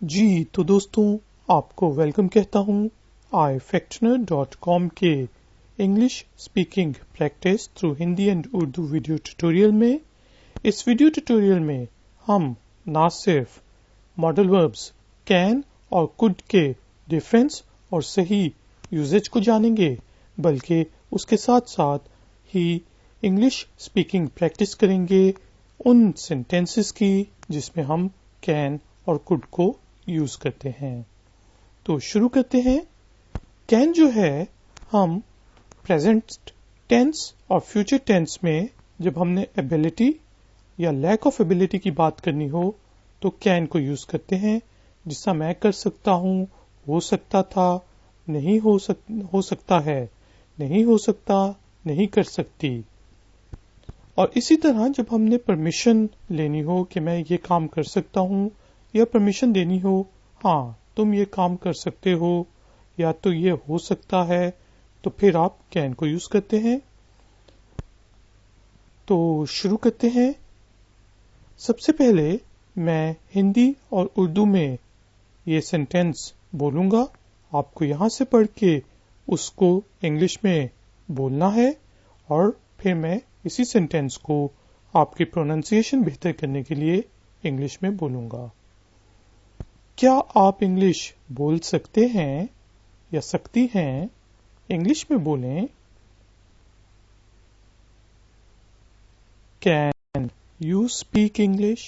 जी तो दोस्तों आपको वेलकम कहता हूँ ifactioner.com के English speaking practice through Hindi and Urdu video tutorial में। इस वीडियो ट्यूटोरियल में हम ना सिर्फ मॉडल वर्ब्स कैन और कुड के डिफरेंस और सही यूजेज को जानेंगे बल्कि उसके साथ साथ ही इंग्लिश स्पीकिंग प्रैक्टिस करेंगे उन सेंटेंसेस की जिसमें हम कैन और कुड को यूज करते हैं। तो शुरू करते हैं। कैन जो है हम प्रेजेंट टेंस और फ्यूचर टेंस में जब हमने एबिलिटी या लैक ऑफ एबिलिटी की बात करनी हो तो कैन को यूज करते हैं। जिसका मैं कर सकता हूं, हो सकता था, नहीं हो सकता है, नहीं हो सकता, नहीं कर सकती। और इसी तरह जब हमने परमिशन लेनी हो कि मैं ये काम कर सकता हूं या परमिशन देनी हो, हाँ तुम ये काम कर सकते हो या तो ये हो सकता है, तो फिर आप कैन को यूज करते हैं। तो शुरू करते हैं। सबसे पहले मैं हिंदी और उर्दू में ये सेंटेंस बोलूंगा, आपको यहां से पढ़ के उसको इंग्लिश में बोलना है और फिर मैं इसी सेंटेंस को आपकी प्रोनाउंसिएशन बेहतर करने के लिए इंग्लिश में बोलूंगा। क्या आप इंग्लिश बोल सकते हैं या सकती हैं? इंग्लिश में बोलें। Can you speak English?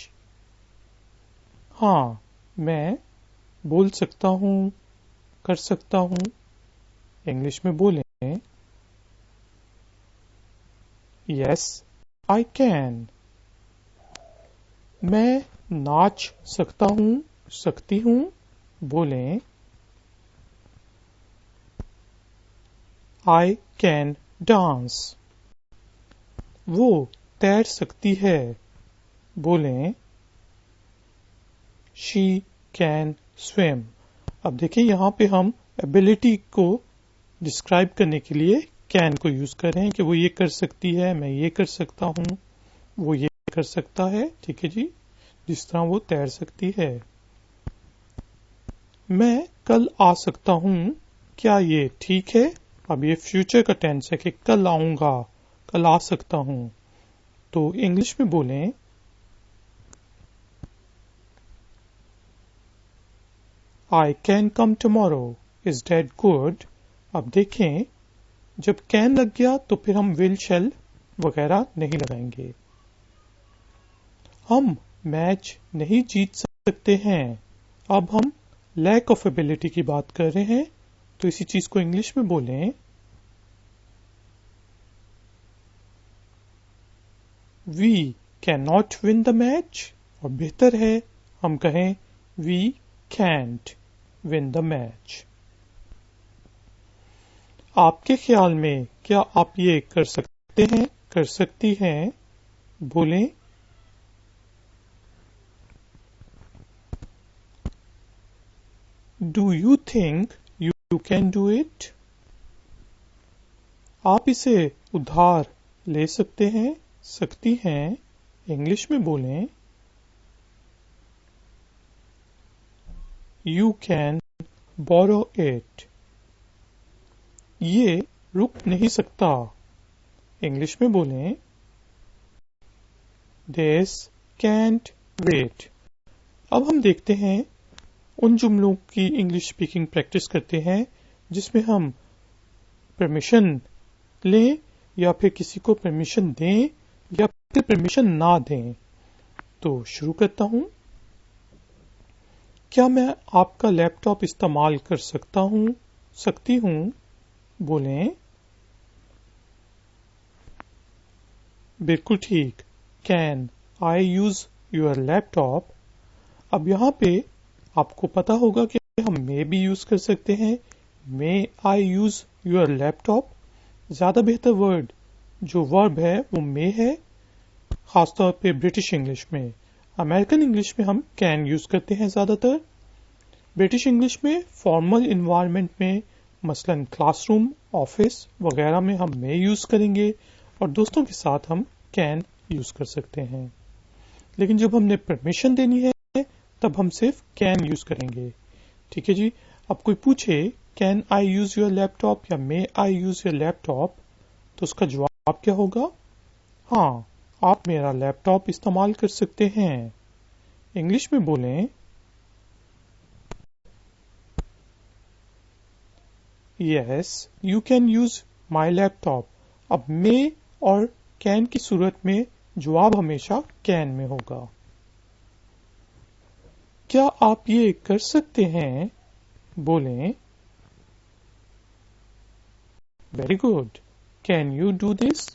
हाँ मैं बोल सकता हूँ, कर सकता हूँ। इंग्लिश में बोलें। Yes I can. मैं नाच सकता हूँ, सकती हूँ। बोलें। I can dance. वो तैर सकती है। बोलें। She can swim. अब देखिए यहाँ पे हम एबिलिटी को डिस्क्राइब करने के लिए कैन को यूज कर रहे हैं कि वो ये कर सकती है, मैं ये कर सकता हूँ, वो ये कर सकता है। ठीक है जी, जिस तरह वो तैर सकती है। मैं कल आ सकता हूँ, क्या ये ठीक है? अब ये फ्यूचर का टेंस है कि कल आऊंगा, कल आ सकता हूं। तो इंग्लिश में बोलें। I can come tomorrow. Is that good? अब देखें जब कैन लग गया तो फिर हम विल शैल वगैरह नहीं लगाएंगे। हम मैच नहीं जीत सकते हैं। अब हम लैक ऑफ एबिलिटी की बात कर रहे हैं तो इसी चीज को इंग्लिश में बोलें। We cannot win the match। और बेहतर है हम कहें We can't win the match। आपके ख्याल में क्या आप ये कर सकते हैं, कर सकती हैं? बोलें। Do you think you can do it? आप इसे उधार ले सकते हैं, सकती हैं। इंग्लिश में बोलें। You can borrow it। ये रुक नहीं सकता। इंग्लिश में बोलें। This can't wait। अब हम देखते हैं उन जुमलों की इंग्लिश स्पीकिंग प्रैक्टिस करते हैं जिसमें हम परमिशन लें या फिर किसी को परमिशन दें या फिर परमिशन ना दें। तो शुरू करता हूं। क्या मैं आपका लैपटॉप इस्तेमाल कर सकता हूं, सकती हूं? बोलें। बिल्कुल ठीक। Can I use your laptop? अब यहां पे आपको पता होगा कि हम मे भी यूज कर सकते हैं। मे आई यूज योर लैपटॉप। ज्यादा बेहतर वर्ड जो वर्ब है वो मे है, खासतौर पे ब्रिटिश इंग्लिश में। अमेरिकन इंग्लिश में हम कैन यूज करते हैं ज्यादातर। ब्रिटिश इंग्लिश में फॉर्मल इन्वायरमेंट में मसलन क्लासरूम, ऑफिस वगैरह में हम मे यूज करेंगे और दोस्तों के साथ हम कैन यूज कर सकते हैं। लेकिन जब हमने परमिशन देनी है तब हम सिर्फ कैन यूज करेंगे। ठीक है जी। अब कोई पूछे can I use your laptop या मे आई यूज योर लैपटॉप, तो उसका जवाब क्या होगा? हाँ, आप मेरा लैपटॉप इस्तेमाल कर सकते हैं। इंग्लिश में बोलें, yes you can use my laptop. अब मे और कैन की सूरत में जवाब हमेशा कैन में होगा। क्या आप ये कर सकते हैं? बोलें, very good, can you do this?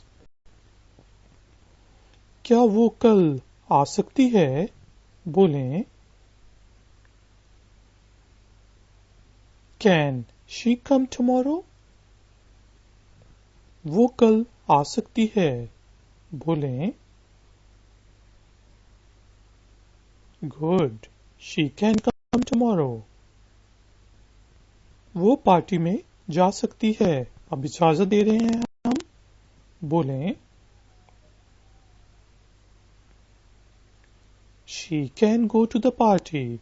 क्या वो कल आ सकती है? बोलें, कैन शी कम टुमारो? वो कल आ सकती है। बोलें, good, she can come tomorrow. वो पार्टी में जा सकती है। अब इजाजत दे रहे हैं हम। बोलें, she can go to the party,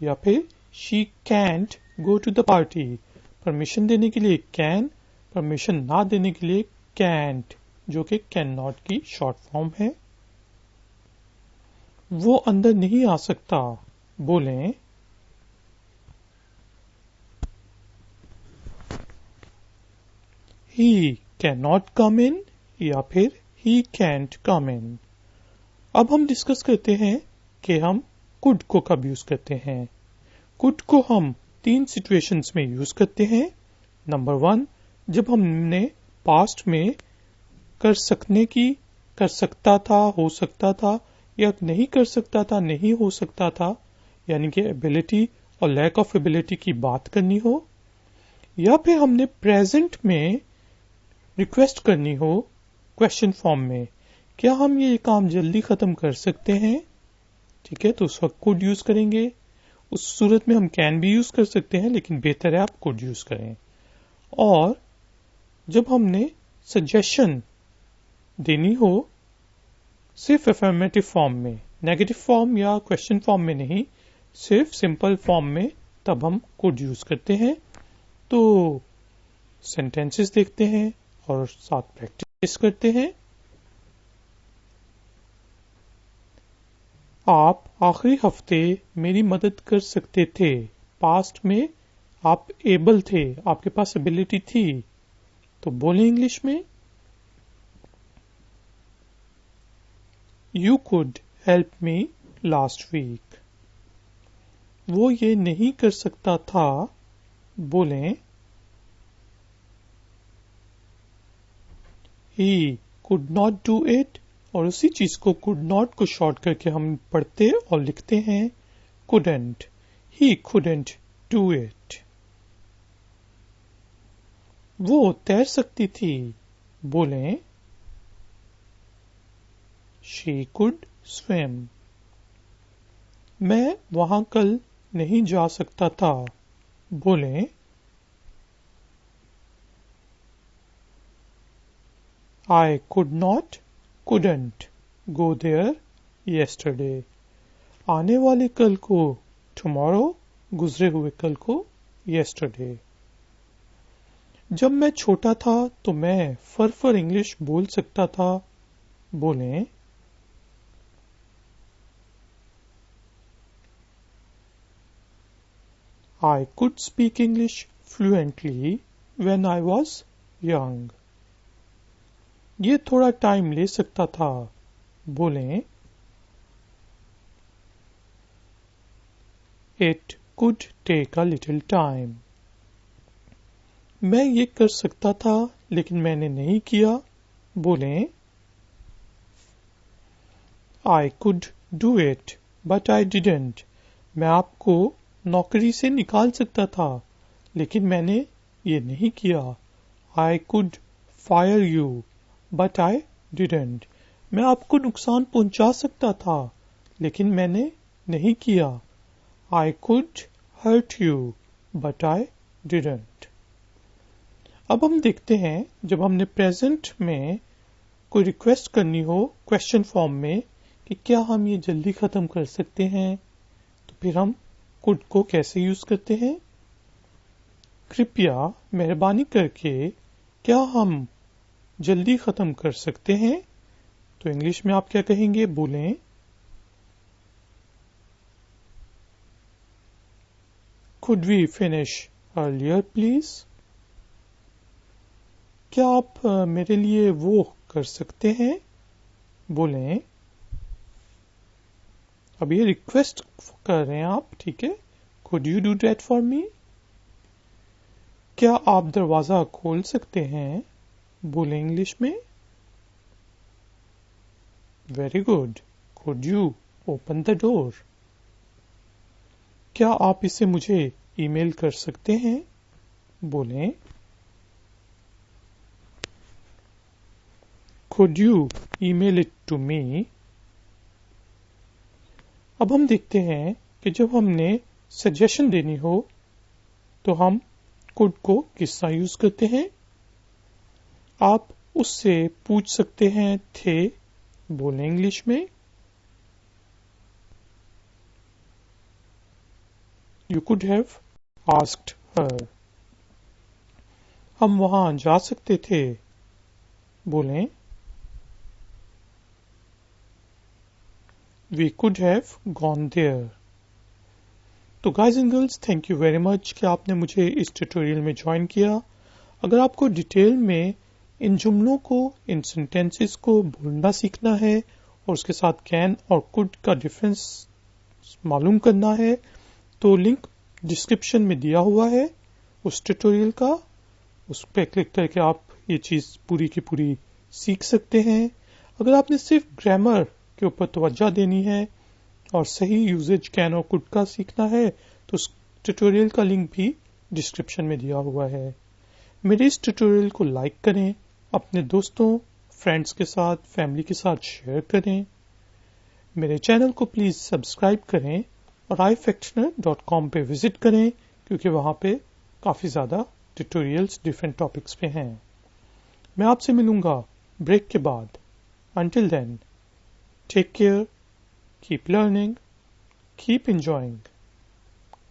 या फिर she can't go to the party. Permission देने के लिए कैन, परमिशन ना देने के लिए कैंट, जो कि कैन नॉट की शॉर्ट फॉर्म है। वो अंदर नहीं आ सकता। बोलें, ही कैन नॉट कम इन, या फिर ही कैंट कम इन। अब हम डिस्कस करते हैं कि हम कुड को कब यूज करते हैं। कुड को हम 3 सिचुएशंस में यूज करते हैं। नंबर 1, जब हमने पास्ट में कर सकता था, हो सकता था, या नहीं कर सकता था, नहीं हो सकता था, यानी कि एबिलिटी और लैक ऑफ एबिलिटी की बात करनी हो, या फिर हमने प्रेजेंट में रिक्वेस्ट करनी हो क्वेश्चन फॉर्म में, क्या हम ये काम जल्दी खत्म कर सकते हैं? ठीक है, तो उस वक्त कुड यूज करेंगे। उस सूरत में हम कैन भी यूज कर सकते हैं, लेकिन बेहतर है आप कुड यूज करें। और जब हमने सजेशन देनी हो सिर्फ अफर्मेटिव फॉर्म में, नेगेटिव फॉर्म या क्वेश्चन फॉर्म में नहीं, सिर्फ सिंपल फॉर्म में, तब हम कुड यूज करते हैं। तो सेंटेंसेस देखते हैं और साथ प्रैक्टिस करते हैं। आप आखिरी हफ्ते मेरी मदद कर सकते थे। पास्ट में आप एबल थे, आपके पास एबिलिटी थी, तो बोले इंग्लिश में, you could help me last week. वो ये नहीं कर सकता था। बोलें, he could not do it. और उसी चीज को कुड नॉट को शॉर्ट करके हम पढ़ते और लिखते हैं couldn't. He couldn't do it. वो तैर सकती थी। बोलें, she could swim. मैं वहां कल नहीं जा सकता था। बोलें, I couldn't go there yesterday. आने वाले कल को tomorrow, गुजरे हुए कल को yesterday. जब मैं छोटा था तो मैं फर इंग्लिश बोल सकता था। बोलें, I could speak English fluently when I was young. ये थोड़ा टाइम ले सकता था। बोलें, It could take a little time. मैं ये कर सकता था लेकिन मैंने नहीं किया। बोलें, I could do it, but I didn't. मैं आपको नौकरी से निकाल सकता था लेकिन मैंने ये नहीं किया। I could fire you, but I didn't. मैं आपको नुकसान पहुंचा सकता था लेकिन मैंने नहीं किया। I could hurt you, but I didn't. अब हम देखते हैं जब हमने प्रेजेंट में कोई रिक्वेस्ट करनी हो क्वेश्चन फॉर्म में कि क्या हम ये जल्दी खत्म कर सकते हैं, तो फिर हम कुड को कैसे यूज करते हैं? कृपया मेहरबानी करके क्या हम जल्दी खत्म कर सकते हैं? तो इंग्लिश में आप क्या कहेंगे? बोलें। Could we finish earlier, please? क्या आप मेरे लिए वो कर सकते हैं? बोलें। अब ये रिक्वेस्ट कर रहे हैं आप, ठीक है? Could you do that for me? क्या आप दरवाजा खोल सकते हैं? बोलें इंग्लिश में। Very good. Could you open the door? क्या आप इसे मुझे ईमेल कर सकते हैं? बोलें। Could you email it to me? अब हम देखते हैं कि जब हमने सजेशन देनी हो तो हम could को किस तरह यूज करते हैं। आप उससे पूछ सकते हैं थे। बोलें इंग्लिश में। You could have asked her. हम वहां जा सकते थे। बोलें। We could have gone there. तो guys and girls, thank you very much कि आपने मुझे इस ट्यूटोरियल में ज्वाइन किया। अगर आपको डिटेल में इन जुमलों को, इन सेंटेंसेस को बोलना सीखना है और उसके साथ कैन और कुड का डिफरेंस मालूम करना है तो लिंक डिस्क्रिप्शन में दिया हुआ है उस ट्यूटोरियल का। उस पर क्लिक करके आप ये चीज पूरी की पूरी सीख सकते हैं। अगर आपने सिर्फ ग्रामर के ऊपर तवज्जो देनी है और सही यूजेज कैन और कुड का सीखना है तो उस ट्यूटोरियल का लिंक भी डिस्क्रिप्शन में दिया हुआ है। मेरे इस ट्यूटोरियल को लाइक करें, अपने दोस्तों, फ्रेंड्स के साथ, फैमिली के साथ शेयर करें। मेरे चैनल को प्लीज सब्सक्राइब करें और ifactioner.com पे विजिट करें क्योंकि वहां पे काफी ज्यादा ट्यूटोरियल्स डिफरेंट टॉपिक्स पे हैं। मैं आपसे मिलूंगा ब्रेक के बाद। Until then, take care, keep learning, keep enjoying.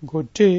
Good day.